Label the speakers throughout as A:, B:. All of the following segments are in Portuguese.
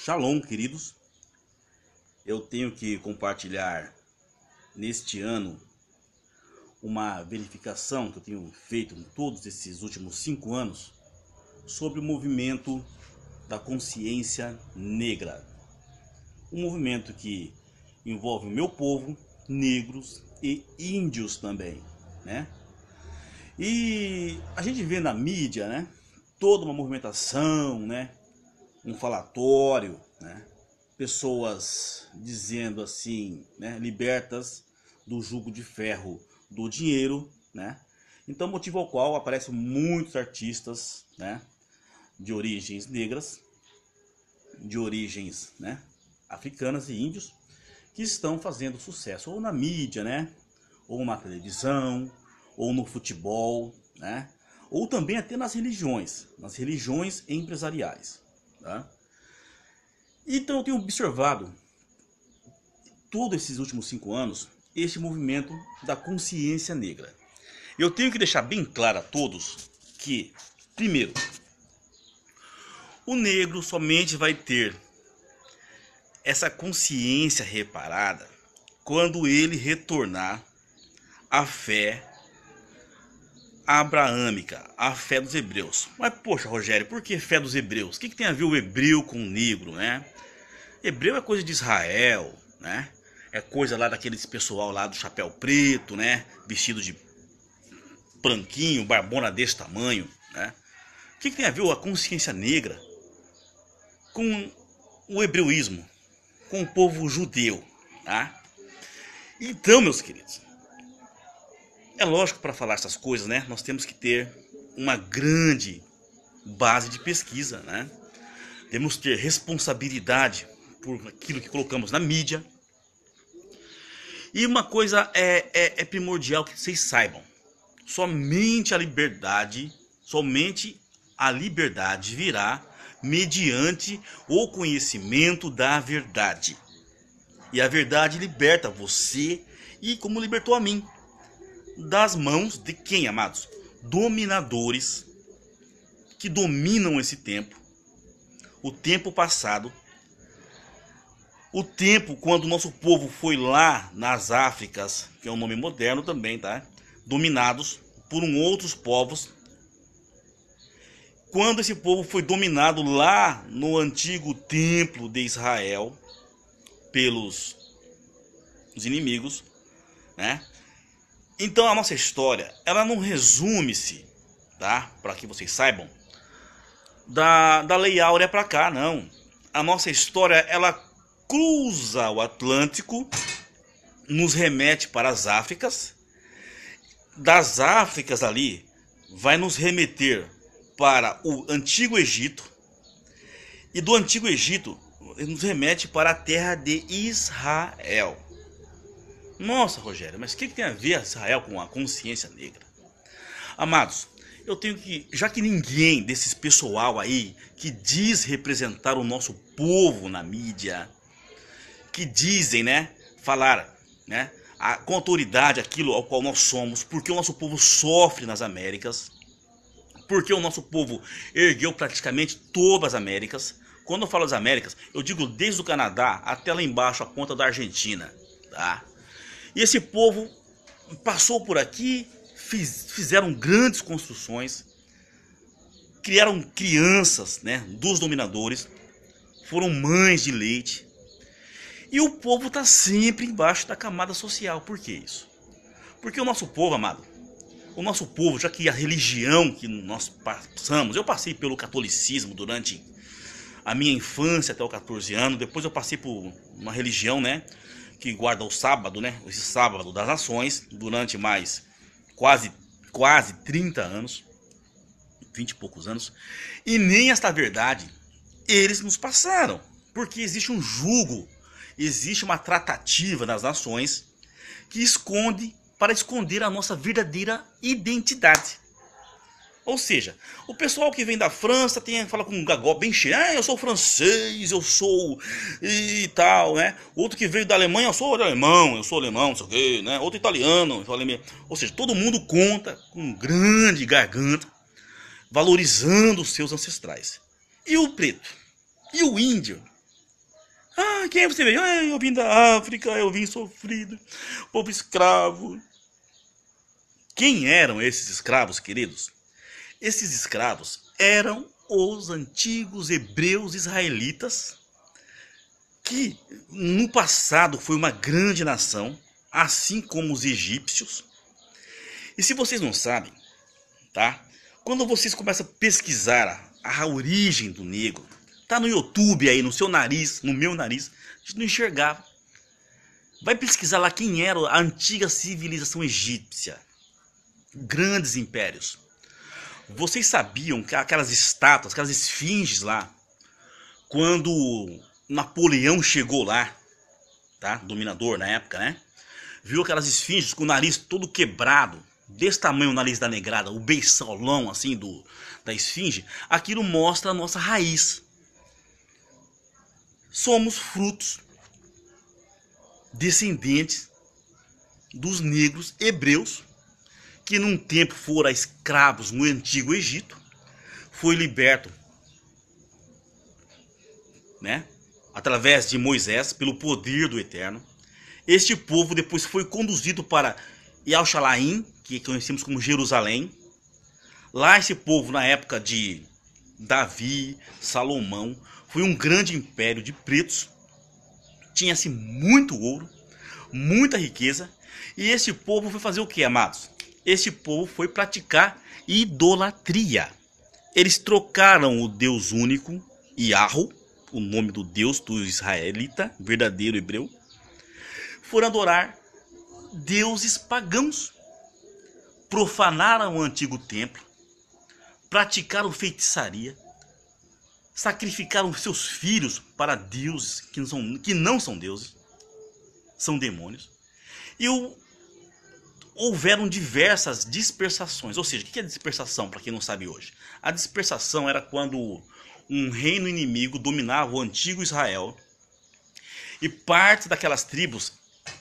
A: Shalom, queridos. Eu tenho que compartilhar neste ano uma verificação que eu tenho feito em todos esses últimos 5 anos sobre o movimento da consciência negra. Um movimento que envolve o meu povo, negros e índios também, né? E a gente vê na mídia, né, toda uma movimentação, né, um falatório, né, pessoas dizendo assim, né, libertas do jugo de ferro do dinheiro, né? Então, motivo ao qual aparecem muitos artistas, né, de origens negras, de origens, né, africanas e índios, que estão fazendo sucesso ou na mídia, né, ou na televisão, ou no futebol, né, ou também até nas religiões empresariais, tá? Então eu tenho observado todos esses últimos 5 anos este movimento da consciência negra. Eu tenho que deixar bem claro a todos que, primeiro, o negro somente vai ter essa consciência reparada quando ele retornar à fé abraâmica, a fé dos hebreus. Mas poxa, Rogério, por que fé dos hebreus? O que tem a ver o hebreu com o negro, né? Hebreu é coisa de Israel, né? É coisa lá daqueles pessoal lá do chapéu preto, né? Vestido de branquinho, barbona desse tamanho, né? O que tem a ver a consciência negra com o hebreuísmo, com o povo judeu, tá? Então, meus queridos, é lógico, para falar essas coisas, né, nós temos que ter uma grande base de pesquisa, né? Temos que ter responsabilidade por aquilo que colocamos na mídia. E uma coisa é primordial que vocês saibam: somente a liberdade virá mediante o conhecimento da verdade. E a verdade liberta você, e como libertou a mim, das mãos de quem, amados? Dominadores que dominam esse tempo, o tempo passado, o tempo quando o nosso povo foi lá nas Áfricas, que é um nome moderno também, tá? Dominados por outros povos. Quando esse povo foi dominado lá no antigo templo de Israel pelos os inimigos, né? Então a nossa história, ela não resume-se, tá? Para que vocês saibam, da Lei Áurea para cá, não. A nossa história, ela cruza o Atlântico, nos remete para as Áfricas. Das Áfricas ali, vai nos remeter para o Antigo Egito. E do Antigo Egito, nos remete para a terra de Israel. Nossa, Rogério, mas o que tem a ver Israel com a consciência negra? Amados, eu tenho que, já que ninguém desses pessoal aí que diz representar o nosso povo na mídia, que dizem, né, falar, né, com autoridade aquilo ao qual nós somos, porque o nosso povo sofre nas Américas, porque o nosso povo ergueu praticamente todas as Américas. Quando eu falo das Américas, eu digo desde o Canadá até lá embaixo, a ponta da Argentina, tá? E esse povo passou por aqui, fizeram grandes construções, criaram crianças, né, dos dominadores, foram mães de leite. E o povo está sempre embaixo da camada social. Por que isso? Porque o nosso povo, amado, o nosso povo, já que a religião que nós passamos, eu passei pelo catolicismo durante a minha infância até os 14 anos, depois eu passei por uma religião, né, que guarda o sábado, né, esse sábado das nações, durante mais quase 30 anos, 20 e poucos anos, e nem esta verdade eles nos passaram, porque existe um jugo, existe uma tratativa das nações que esconde, para esconder a nossa verdadeira identidade. Ou seja, o pessoal que vem da França fala com um gagó bem cheio: ah, eu sou francês, eu sou e tal, né? Outro que veio da Alemanha: eu sou alemão, não sei o quê, né? Outro italiano, eu sou alemão. Ou seja, todo mundo conta com grande garganta, valorizando os seus ancestrais. E o preto? E o índio? Ah, quem você veio? Ah, eu vim da África, eu vim sofrido, povo escravo. Quem eram esses escravos, queridos? Esses escravos eram os antigos hebreus israelitas, que no passado foi uma grande nação, assim como os egípcios. E se vocês não sabem, tá? Quando vocês começam a pesquisar a origem do negro, tá no YouTube aí, no seu nariz, no meu nariz, a gente não enxergava. Vai pesquisar lá quem era a antiga civilização egípcia. Grandes impérios. Vocês sabiam que aquelas estátuas, aquelas esfinges lá, quando Napoleão chegou lá, tá? Dominador na época, né? Viu aquelas esfinges com o nariz todo quebrado, desse tamanho o nariz da negrada, o beiçolão assim da esfinge. Aquilo mostra a nossa raiz. Somos frutos, descendentes dos negros hebreus, que num tempo foram escravos no antigo Egito, foi liberto, né, através de Moisés, pelo poder do Eterno. Este povo depois foi conduzido para Yal-Shalaim, que conhecemos como Jerusalém. Lá esse povo, na época de Davi, Salomão, foi um grande império de pretos. Tinha-se muito ouro, muita riqueza. E esse povo foi fazer o que, amados? Esse povo foi praticar idolatria. Eles trocaram o Deus único, Yahweh, o nome do Deus do israelita, verdadeiro hebreu. Foram adorar deuses pagãos. Profanaram o antigo templo. Praticaram feitiçaria. Sacrificaram seus filhos para deuses que não são deuses. São demônios. E houveram diversas dispersações. Ou seja, o que é dispersação, para quem não sabe hoje? A dispersação era quando um reino inimigo dominava o antigo Israel, e parte daquelas tribos,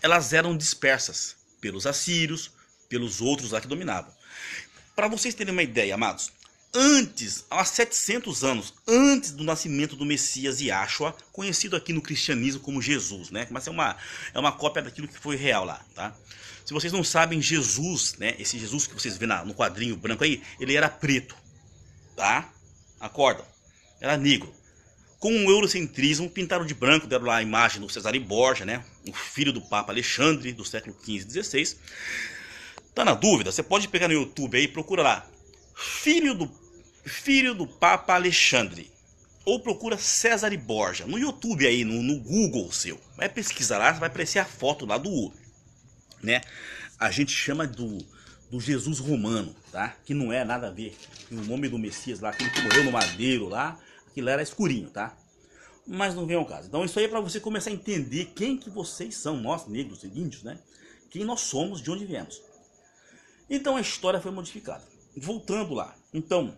A: elas eram dispersas pelos assírios, pelos outros lá que dominavam. Para vocês terem uma ideia, amados, antes, há 700 anos, antes do nascimento do Messias Yahshua, conhecido aqui no cristianismo como Jesus, né? Mas é uma cópia daquilo que foi real lá, tá? Se vocês não sabem, Jesus, né? Esse Jesus que vocês vêem no quadrinho branco aí, ele era preto, tá? Acordam? Era negro. Com um eurocentrismo, pintaram de branco, deram lá a imagem do Cesare Borgia, né? O filho do Papa Alexandre, do século XV e XVI. Tá na dúvida? Você pode pegar no YouTube aí e procura lá. Filho do Papa Alexandre. Ou procura Cesare Borgia. No YouTube aí, no Google seu. Vai pesquisar lá, vai aparecer a foto lá do... né? A gente chama do Jesus romano, tá? Que não é nada a ver. O nome do Messias lá, aquele que morreu no madeiro lá, aquilo era escurinho, tá? Mas não vem ao caso. Então isso aí é para você começar a entender quem que vocês são, nós negros e índios, né? Quem nós somos, de onde viemos. Então a história foi modificada. Voltando lá. Então,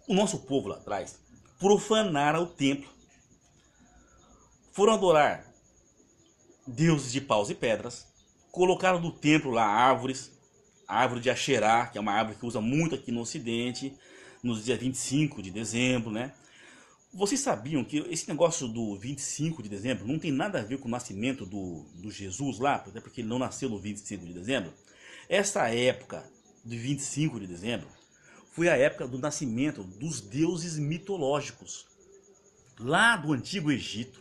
A: o nosso povo lá atrás profanaram o templo. Foram adorar deuses de paus e pedras. Colocaram no templo lá árvores. A árvore de Asherá, que é uma árvore que usa muito aqui no ocidente, nos dias 25 de dezembro, né? Vocês sabiam que esse negócio do 25 de dezembro não tem nada a ver com o nascimento do Jesus lá, até porque ele não nasceu no 25 de dezembro? Essa época de 25 de dezembro foi a época do nascimento dos deuses mitológicos, lá do Antigo Egito,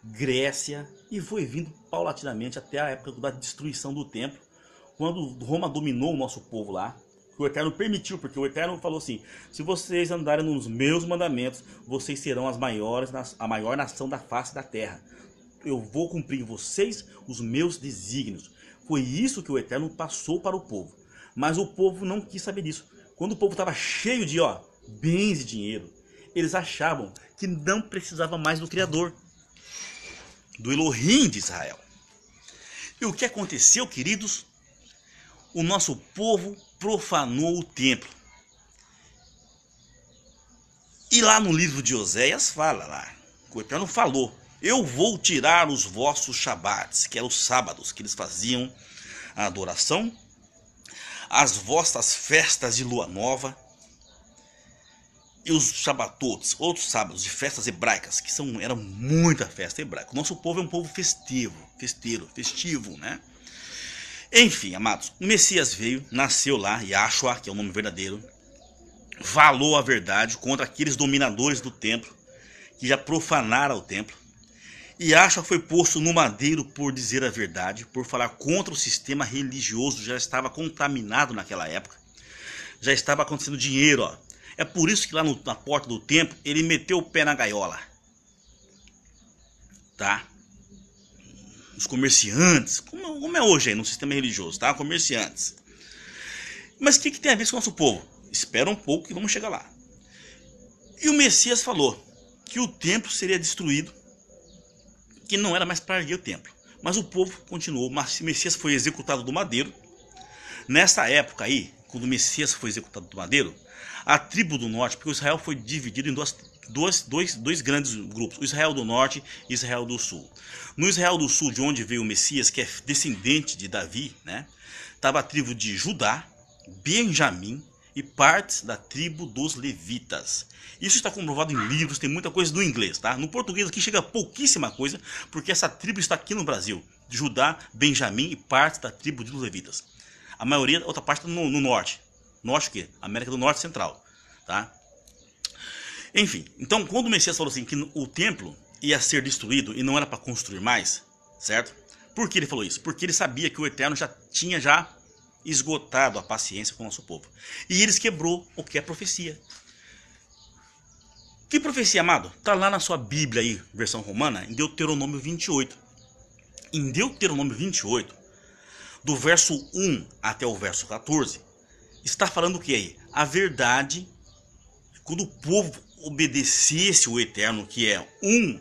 A: Grécia, e foi vindo paulatinamente até a época da destruição do templo, quando Roma dominou o nosso povo lá, que o Eterno permitiu, porque o Eterno falou assim: se vocês andarem nos meus mandamentos, vocês serão a maior nação da face da terra. Eu vou cumprir em vocês os meus desígnios. Foi isso que o Eterno passou para o povo. Mas o povo não quis saber disso. Quando o povo estava cheio de bens e dinheiro, eles achavam que não precisava mais do Criador, do Elohim de Israel. E o que aconteceu, queridos? O nosso povo profanou o templo. E lá no livro de Oséias fala lá, o Eterno falou: eu vou tirar os vossos shabats, que eram os sábados que eles faziam a adoração, as vossas festas de lua nova, e os Shabbatot, outros sábados de festas hebraicas, que eram muita festa hebraica. O nosso povo é um povo festivo, né? Enfim, amados, o Messias veio, nasceu lá, Yahshua, que é o nome verdadeiro, falou a verdade contra aqueles dominadores do templo, que já profanaram o templo. Yahshua foi posto no madeiro por dizer a verdade, por falar contra o sistema religioso, já estava contaminado naquela época. Já estava acontecendo dinheiro, ó. É por isso que lá na porta do templo ele meteu o pé na gaiola, tá? Os comerciantes, como é hoje aí no sistema religioso, tá? Comerciantes. Mas o que tem a ver com o nosso povo? Espera um pouco que vamos chegar lá. E o Messias falou que o templo seria destruído, que não era mais para erguer o templo. Mas o povo continuou, mas o Messias foi executado do madeiro. Nessa época aí, quando o Messias foi executado do madeiro, a tribo do norte, porque o Israel foi dividido em dois grandes grupos, o Israel do norte e o Israel do sul. No Israel do sul, de onde veio o Messias, que é descendente de Davi, né, estava a tribo de Judá, Benjamim e partes da tribo dos levitas. Isso está comprovado em livros, tem muita coisa no inglês, tá? No português aqui chega pouquíssima coisa, porque essa tribo está aqui no Brasil. Judá, Benjamim e partes da tribo dos levitas. A maioria, outra parte no norte. Norte o quê? América do Norte Central, tá? Enfim, então quando o Messias falou assim que o templo ia ser destruído e não era para construir mais, certo? Por que ele falou isso? Porque ele sabia que o Eterno já tinha esgotado a paciência com o nosso povo. E eles quebrou o que é profecia. Que profecia, amado? Tá lá na sua Bíblia aí, versão romana, em Deuteronômio 28. Em Deuteronômio 28, do verso 1 até o verso 14, está falando o que aí? A verdade, quando o povo obedecesse o Eterno, que é um,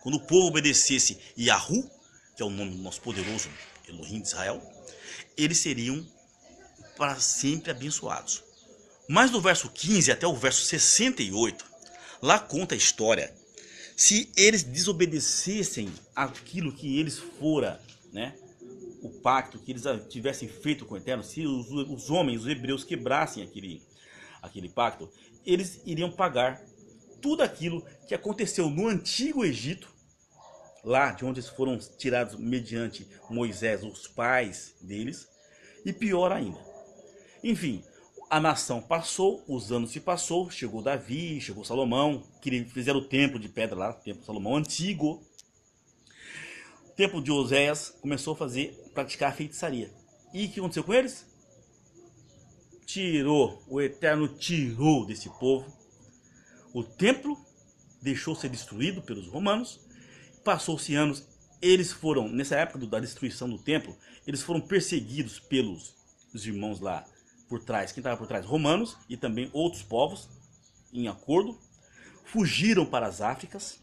A: quando o povo obedecesse Yahu, que é o nome do nosso poderoso Elohim de Israel, eles seriam para sempre abençoados. Mas do verso 15 até o verso 68, lá conta a história, se eles desobedecessem aquilo que eles fora, né, o pacto que eles tivessem feito com o Eterno, se os homens, os hebreus, quebrassem aquele pacto, eles iriam pagar tudo aquilo que aconteceu no Antigo Egito, lá de onde eles foram tirados mediante Moisés, os pais deles, e pior ainda. Enfim, a nação passou, os anos se passou, chegou Davi, chegou Salomão, que fizeram o templo de pedra lá, o templo de Salomão antigo. O templo de Oséias começou a praticar a feitiçaria. E o que aconteceu com eles? O Eterno tirou desse povo. O templo deixou ser destruído pelos romanos. Passou-se anos, eles foram, nessa época da destruição do templo, eles foram perseguidos pelos irmãos lá por trás. Quem estava por trás? Romanos e também outros povos, em acordo. Fugiram para as Áfricas,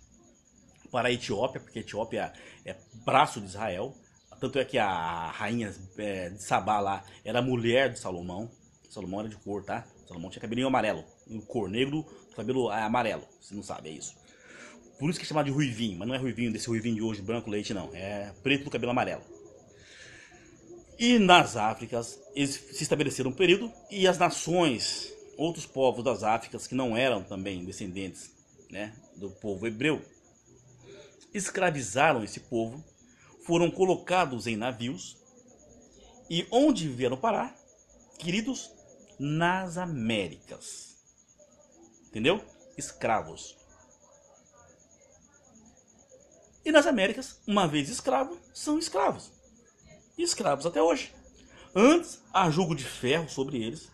A: para a Etiópia, porque a Etiópia é braço de Israel. Tanto é que a rainha de Sabá lá era a mulher de Salomão. Salomão era de cor, tá? Salomão tinha cabelinho amarelo, cor negro, cabelo amarelo, você não sabe, é isso. Por isso que é chamado de ruivinho, mas não é ruivinho desse ruivinho de hoje, branco, leite, não. É preto do cabelo amarelo. E nas Áfricas, eles se estabeleceram um período e as nações, outros povos das Áfricas, que não eram também descendentes, né, do povo hebreu, escravizaram esse povo, foram colocados em navios e onde vieram parar, queridos? Nas Américas. Entendeu? Escravos. E nas Américas, uma vez escravos, são escravos. E escravos até hoje. Antes, há jugo de ferro sobre eles.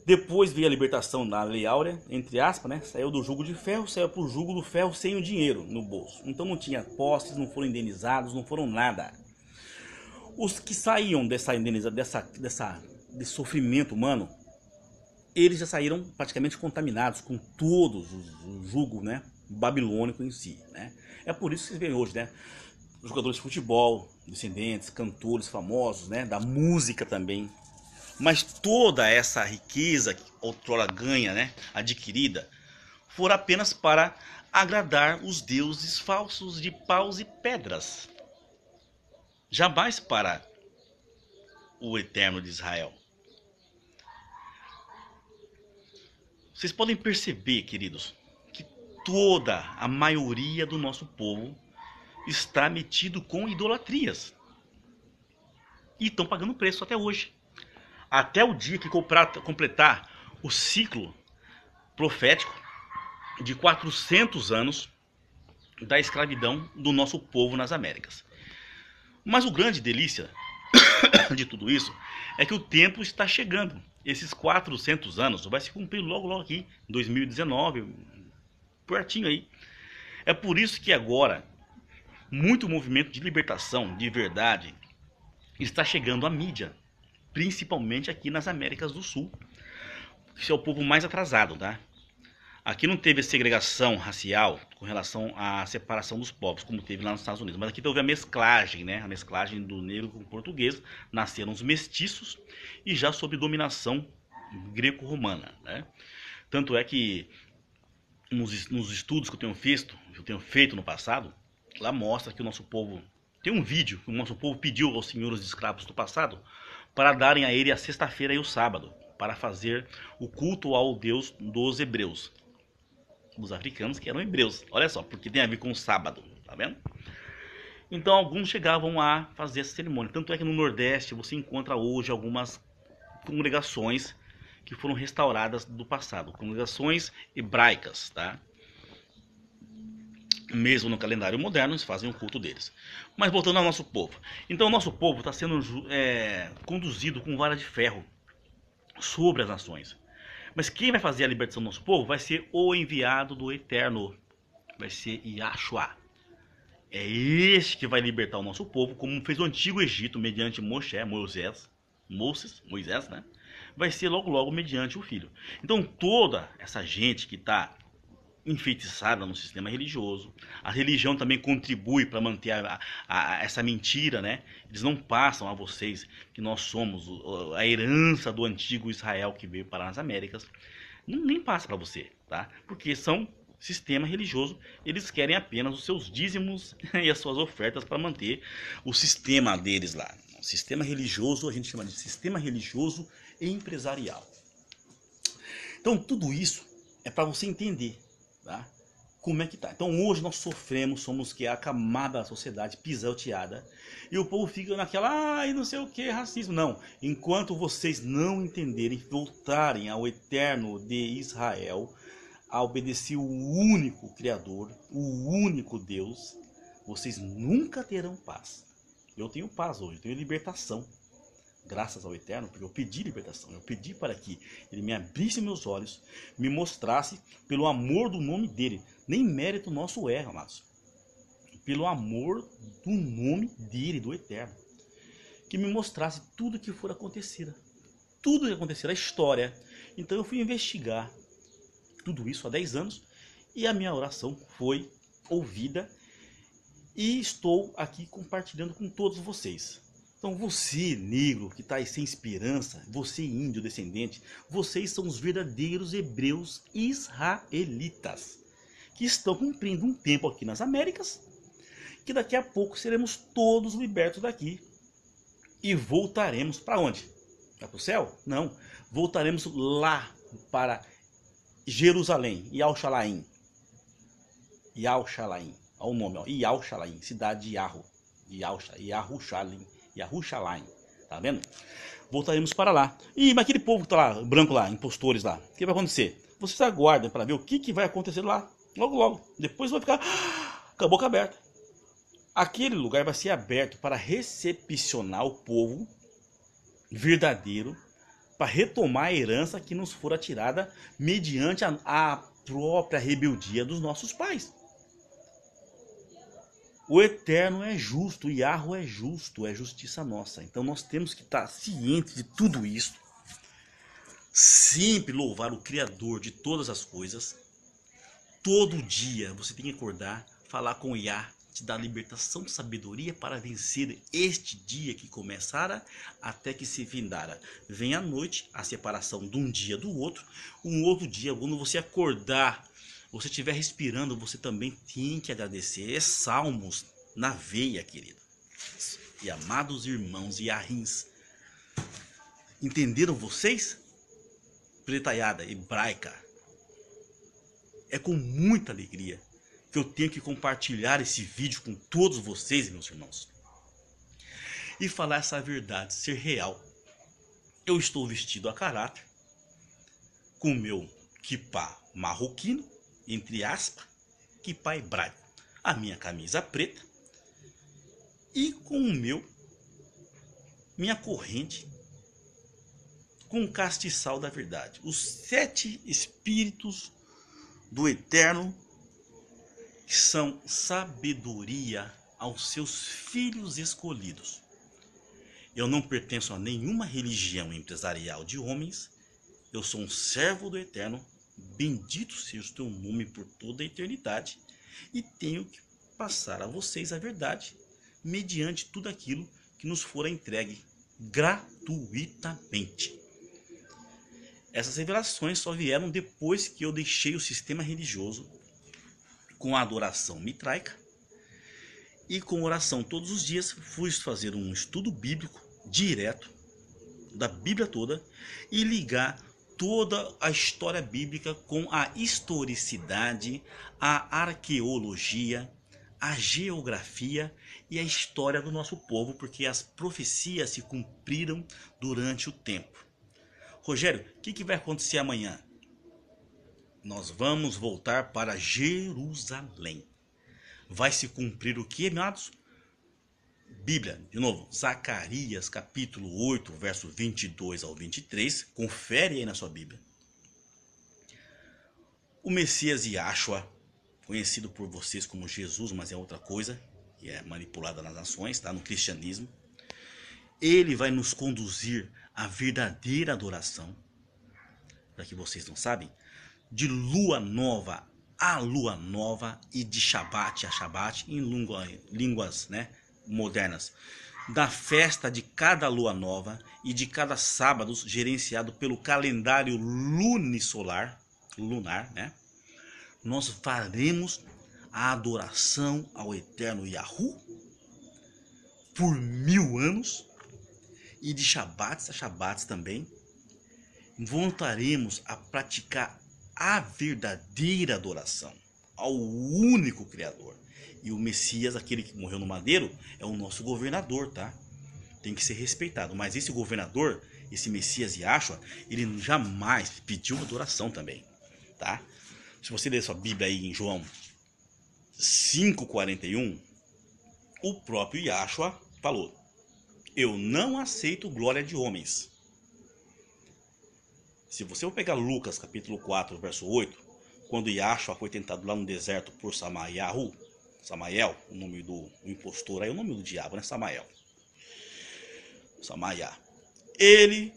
A: Depois veio a libertação da Lei Áurea, entre aspas, né? Saiu do jugo de ferro, saiu para o jugo do ferro sem o dinheiro no bolso. Então não tinha posses, não foram indenizados, não foram nada. Os que saíam desse sofrimento humano, eles já saíram praticamente contaminados com todos o jugo, né, babilônico em si, né? É por isso que vocês veem hoje, né, jogadores de futebol, descendentes, cantores famosos, né, da música também. Mas toda essa riqueza que outrora ganha, né, adquirida, for apenas para agradar os deuses falsos de paus e pedras. Jamais para o Eterno de Israel. Vocês podem perceber, queridos, que toda a maioria do nosso povo está metido com idolatrias. E estão pagando preço até hoje. Até o dia que completar o ciclo profético de 400 anos da escravidão do nosso povo nas Américas. Mas o grande delícia de tudo isso é que o tempo está chegando. Esses 400 anos vai se cumprir logo aqui, em 2019, pertinho aí. É por isso que agora muito movimento de libertação, de verdade, está chegando à mídia, principalmente aqui nas Américas do Sul. Esse é o povo mais atrasado, tá? Aqui não teve segregação racial com relação à separação dos povos, como teve lá nos Estados Unidos. Mas aqui houve a mesclagem, né? A mesclagem do negro com o português. Nasceram os mestiços e já sob dominação greco-romana, né? Tanto é que nos estudos que eu tenho feito no passado, lá mostra que o nosso povo... Tem um vídeo que o nosso povo pediu aos senhores de escravos do passado para darem a ele a sexta-feira e o sábado, para fazer o culto ao Deus dos hebreus. Os africanos que eram hebreus, olha só, porque tem a ver com o sábado, tá vendo? Então alguns chegavam a fazer essa cerimônia. Tanto é que no Nordeste você encontra hoje algumas congregações que foram restauradas do passado, congregações hebraicas, tá? Mesmo no calendário moderno, eles fazem o culto deles. Mas voltando ao nosso povo. Então o nosso povo está sendo conduzido com vara de ferro sobre as nações. Mas quem vai fazer a libertação do nosso povo vai ser o enviado do Eterno. Vai ser Yahshua. É este que vai libertar o nosso povo, como fez o antigo Egito, mediante Moisés, né? Vai ser logo mediante o Filho. Então toda essa gente que está enfeitiçada no sistema religioso, a religião também contribui para manter essa mentira, né? Eles não passam a vocês que nós somos a herança do antigo Israel que veio para as Américas. Nem passa para você, tá? Porque são sistema religioso, eles querem apenas os seus dízimos e as suas ofertas para manter o sistema deles lá. O sistema religioso, a gente chama de sistema religioso empresarial. Então tudo isso é para você entender, tá? Como é que tá? Então hoje nós sofremos, somos que a camada da sociedade pisoteada, e o povo fica naquela, não sei o que, racismo. Não, enquanto vocês não entenderem, voltarem ao Eterno de Israel, a obedecer o único Criador, o único Deus, vocês nunca terão paz. Eu tenho paz hoje, eu tenho libertação, graças ao Eterno, porque eu pedi libertação, eu pedi para que Ele me abrisse meus olhos, me mostrasse pelo amor do nome dEle, nem mérito nosso é, amados, pelo amor do nome dEle, do Eterno, que me mostrasse tudo que for acontecer, a história. Então eu fui investigar tudo isso há 10 anos e a minha oração foi ouvida e estou aqui compartilhando com todos vocês. Então você, negro, que está aí sem esperança, você, índio descendente, vocês são os verdadeiros hebreus israelitas, que estão cumprindo um tempo aqui nas Américas, que daqui a pouco seremos todos libertos daqui e voltaremos para onde? Para o céu? Não, voltaremos lá para Jerusalém, Yahushalayim. Olha o nome, ó, Yahushalayim, cidade de Yahushalayim, tá vendo? Voltaremos para lá. Mas aquele povo que tá lá, branco lá, impostores lá, o que vai acontecer? Vocês aguardem para ver o que vai acontecer lá, logo. Depois vai ficar com a boca aberta. Aquele lugar vai ser aberto para recepcionar o povo verdadeiro, para retomar a herança que nos fora tirada mediante a própria rebeldia dos nossos pais. O Eterno é justo, o Yahweh é justo, é justiça nossa. Então nós temos que estar cientes de tudo isso, sempre louvar o Criador de todas as coisas. Todo dia você tem que acordar, falar com o Yah, te dar libertação de sabedoria para vencer este dia que começara até que se findara. Vem à noite a separação de um dia do outro. Um outro dia, quando você acordar, você estiver respirando, você também tem que agradecer. É salmos na veia, querido. E amados irmãos e arrins, entenderam vocês? Pretaiada hebraica, é com muita alegria que eu tenho que compartilhar esse vídeo com todos vocês, meus irmãos, e falar essa verdade ser real. Eu estou vestido a caráter, com meu quipá marroquino, entre aspas, quipá hebraico, a minha camisa preta e com o minha corrente com o castiçal da verdade, os 7 espíritos do Eterno, que são sabedoria aos seus filhos escolhidos. Eu não pertenço a nenhuma religião empresarial de homens, eu sou um servo do Eterno, bendito seja o teu nome por toda a eternidade, e tenho que passar a vocês a verdade, mediante tudo aquilo que nos for entregue gratuitamente. Essas revelações só vieram depois que eu deixei o sistema religioso com a adoração mitraica e com oração todos os dias. Fui fazer um estudo bíblico direto da Bíblia toda e ligar toda a história bíblica com a historicidade, a arqueologia, a geografia e a história do nosso povo, porque as profecias se cumpriram durante o tempo. Rogério, o que vai acontecer amanhã? Nós vamos voltar para Jerusalém. Vai se cumprir o que, amados? Bíblia, de novo, Zacarias capítulo 8, verso 22 ao 23. Confere aí na sua Bíblia. O Messias Yahshua, conhecido por vocês como Jesus, mas é outra coisa, que é manipulada nas nações, tá? No cristianismo. Ele vai nos conduzir à verdadeira adoração. Para que vocês não sabem, de lua nova a lua nova e de Shabat a Shabat, em línguas, né, modernas, da festa de cada lua nova e de cada sábado gerenciado pelo calendário lunisolar, lunar, né? Nós faremos a adoração ao eterno Yahu por 1000 anos e de Shabbats a Shabbats também voltaremos a praticar a verdadeira adoração ao único Criador. E o Messias, aquele que morreu no madeiro, é o nosso governador, tá? Tem que ser respeitado. Mas esse governador, esse Messias Yahshua, ele jamais pediu adoração também, tá? Se você ler sua Bíblia aí em João 5,41, o próprio Yahshua falou: eu não aceito glória de homens. Se você for pegar Lucas capítulo 4, verso 8, quando Yahshua foi tentado lá no deserto por Samael, o nome do impostor aí, o nome do diabo, né? Samael. Ele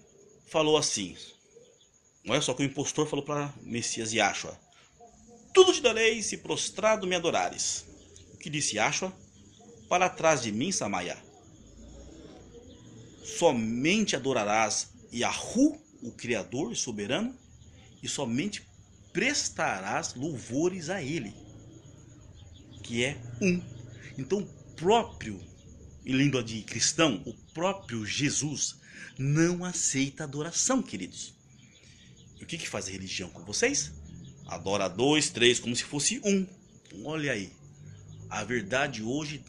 A: falou assim, olha só que o impostor falou para Messias Yahshua: tudo te darei se prostrado me adorares. O que disse Yahshua? Para trás de mim, Samael. Somente adorarás Yahu, o Criador e Soberano, e somente prestarás louvores a Ele, que é um. Então, o próprio, em língua de cristão, o próprio Jesus não aceita adoração, queridos. E o que faz a religião com vocês? Adora 2, 3, como se fosse um. Olha aí, a verdade hoje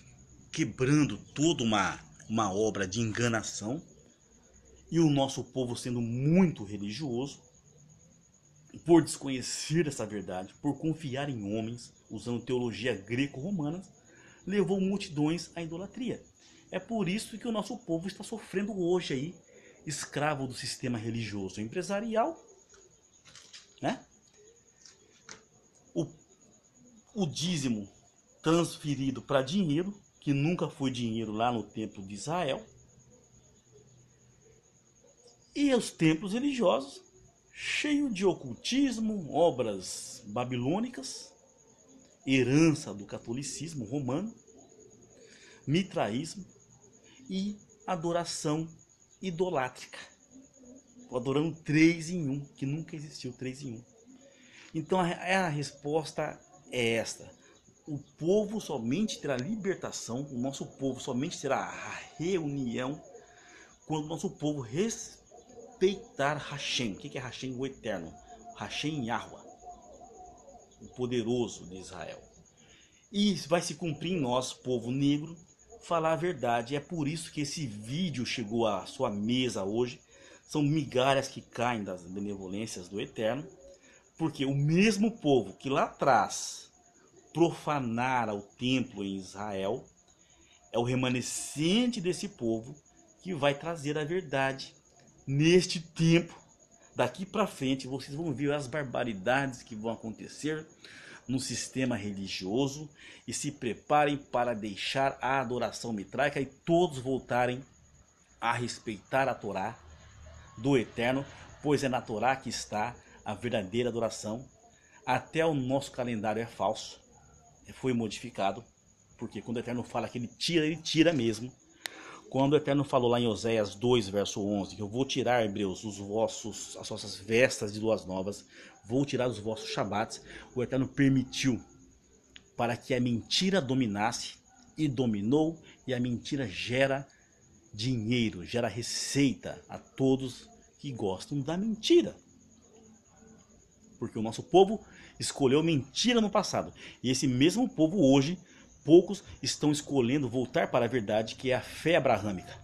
A: quebrando toda uma obra de enganação, e o nosso povo sendo muito religioso, por desconhecer essa verdade, por confiar em homens, usando teologia greco-romana, levou multidões à idolatria. É por isso que o nosso povo está sofrendo hoje aí, escravo do sistema religioso empresarial, né? O dízimo transferido para dinheiro, que nunca foi dinheiro lá no templo de Israel, e os templos religiosos cheios de ocultismo, obras babilônicas, herança do catolicismo romano, mitraísmo e adoração idolátrica. Adorando 3 em 1, que nunca existiu 3 em 1. Então a resposta é esta: o povo somente terá libertação, o nosso povo somente terá a reunião quando o nosso povo respeitar Hashem. O que é Hashem? O Eterno. Hashem Yahweh. o poderoso de Israel. E vai se cumprir em nós, povo negro, falar a verdade. É por isso que esse vídeo chegou à sua mesa hoje. São migalhas que caem das benevolências do Eterno, porque o mesmo povo que lá atrás profanara o templo em Israel é o remanescente desse povo que vai trazer a verdade neste tempo. Daqui para frente vocês vão ver as barbaridades que vão acontecer no sistema religioso e se preparem para deixar a adoração mitraica e todos voltarem a respeitar a Torá do Eterno, pois é na Torá que está a verdadeira adoração. Até o nosso calendário é falso, foi modificado, porque quando o Eterno fala que ele tira mesmo. Quando o Eterno falou lá em Oséias 2, verso 11, que eu vou tirar, hebreus, as vossas vestas de luas novas, vou tirar os vossos shabats, o Eterno permitiu para que a mentira dominasse, e dominou, e a mentira gera dinheiro, gera receita a todos que gostam da mentira. Porque o nosso povo escolheu mentira no passado, e esse mesmo povo hoje, poucos estão escolhendo voltar para a verdade, que é a fé abraâmica.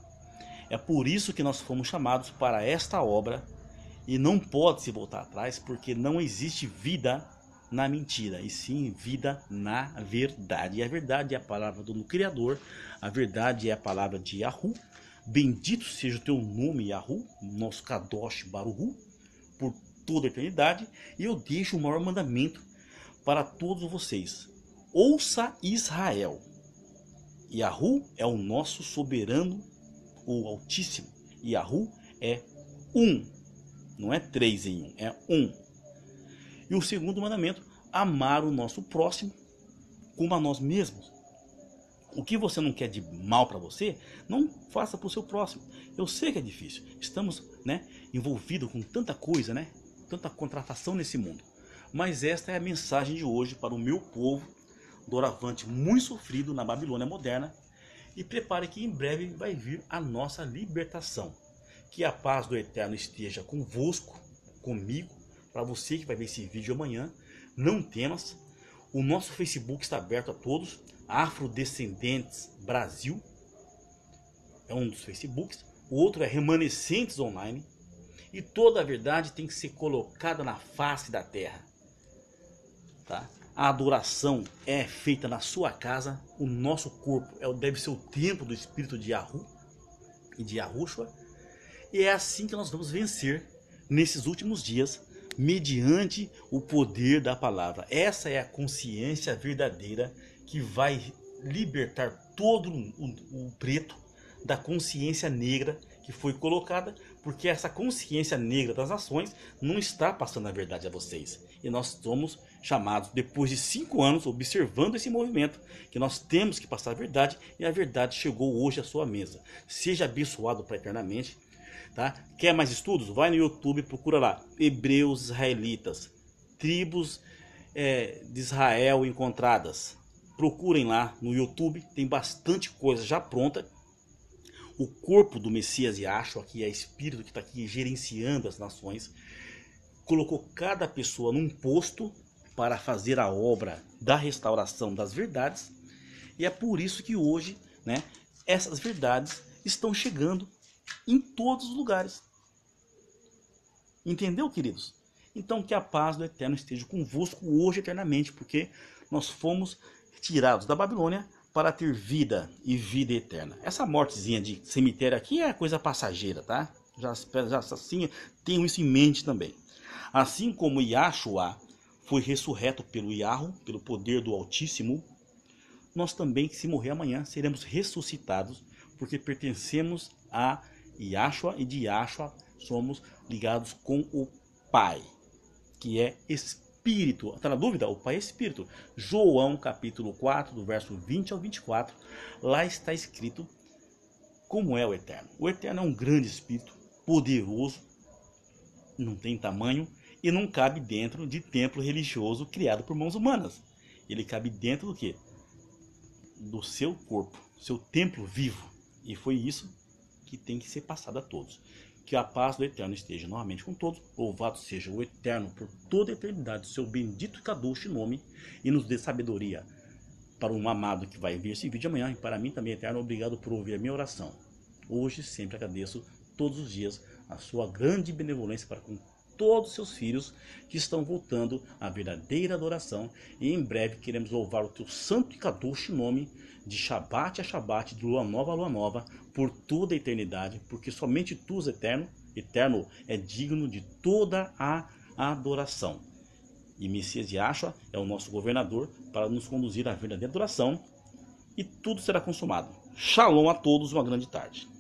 A: É por isso que nós fomos chamados para esta obra, e não pode se voltar atrás, porque não existe vida na mentira, e sim vida na verdade. E a verdade é a palavra do Criador, a verdade é a palavra de Yahu. Bendito seja o teu nome, Yahu, nosso Kadosh Baruhu, por toda a eternidade. E eu deixo o maior mandamento para todos vocês. Ouça Israel, Yahu é o nosso soberano, o Altíssimo. Yahu é um, não é 3 em 1, é um. E o segundo mandamento, amar o nosso próximo como a nós mesmos. O que você não quer de mal para você, não faça para o seu próximo. Eu sei que é difícil, estamos envolvidos com tanta coisa, tanta contratação nesse mundo. Mas esta é a mensagem de hoje para o meu povo, doravante muito sofrido na Babilônia moderna, e prepare que em breve vai vir a nossa libertação. Que a paz do Eterno esteja convosco, comigo, para você que vai ver esse vídeo amanhã. Não temas, o nosso Facebook está aberto a todos, Afrodescendentes Brasil é um dos Facebooks, o outro é Remanescentes Online, e toda a verdade tem que ser colocada na face da terra, tá? A adoração é feita na sua casa. O nosso corpo deve ser o templo do Espírito de Yahu e de Yahushua. E é assim que nós vamos vencer nesses últimos dias, mediante o poder da palavra. Essa é a consciência verdadeira que vai libertar todo o preto da consciência negra que foi colocada, porque essa consciência negra das nações não está passando a verdade a vocês. E nós somos chamados, depois de 5 anos, observando esse movimento, que nós temos que passar a verdade, e a verdade chegou hoje à sua mesa. Seja abençoado para eternamente. Tá? Quer mais estudos? Vai no YouTube, procura lá, Hebreus Israelitas, tribos de Israel encontradas. Procurem lá no YouTube, tem bastante coisa já pronta. O corpo do Messias Yahshua, que é Espírito que está aqui gerenciando as nações, colocou cada pessoa num posto para fazer a obra da restauração das verdades. E é por isso que hoje, essas verdades estão chegando em todos os lugares. Entendeu, queridos? Então que a paz do Eterno esteja convosco hoje eternamente, porque nós fomos tirados da Babilônia para ter vida e vida eterna. Essa mortezinha de cemitério aqui é coisa passageira, tá? Já assim, tenho isso em mente também. Assim como Yahshua foi ressurreto pelo Yahu, pelo poder do Altíssimo, nós também, se morrer amanhã, seremos ressuscitados, porque pertencemos a Yahshua, e de Yahshua somos ligados com o Pai, que é Espírito. Está na dúvida? O Pai é Espírito. João capítulo 4, do verso 20 ao 24, lá está escrito como é o Eterno. O Eterno é um grande Espírito, poderoso, não tem tamanho e não cabe dentro de templo religioso criado por mãos humanas. Ele cabe dentro do quê? Do seu corpo, seu templo vivo. E foi isso que tem que ser passado a todos. Que a paz do Eterno esteja novamente com todos. Louvado seja o Eterno por toda a eternidade, seu bendito e kadosh nome, e nos dê sabedoria para um amado que vai ver esse vídeo amanhã. E para mim também, Eterno, obrigado por ouvir a minha oração. Hoje sempre agradeço todos os dias a sua grande benevolência para com todos os seus filhos que estão voltando à verdadeira adoração. E em breve queremos louvar o teu santo e kadosh nome, de Shabat a Shabat, de lua nova a lua nova, por toda a eternidade, porque somente tu, Eterno, é digno de toda a adoração. E Messias Yahshua é o nosso governador para nos conduzir à verdadeira adoração, e tudo será consumado. Shalom a todos, uma grande tarde.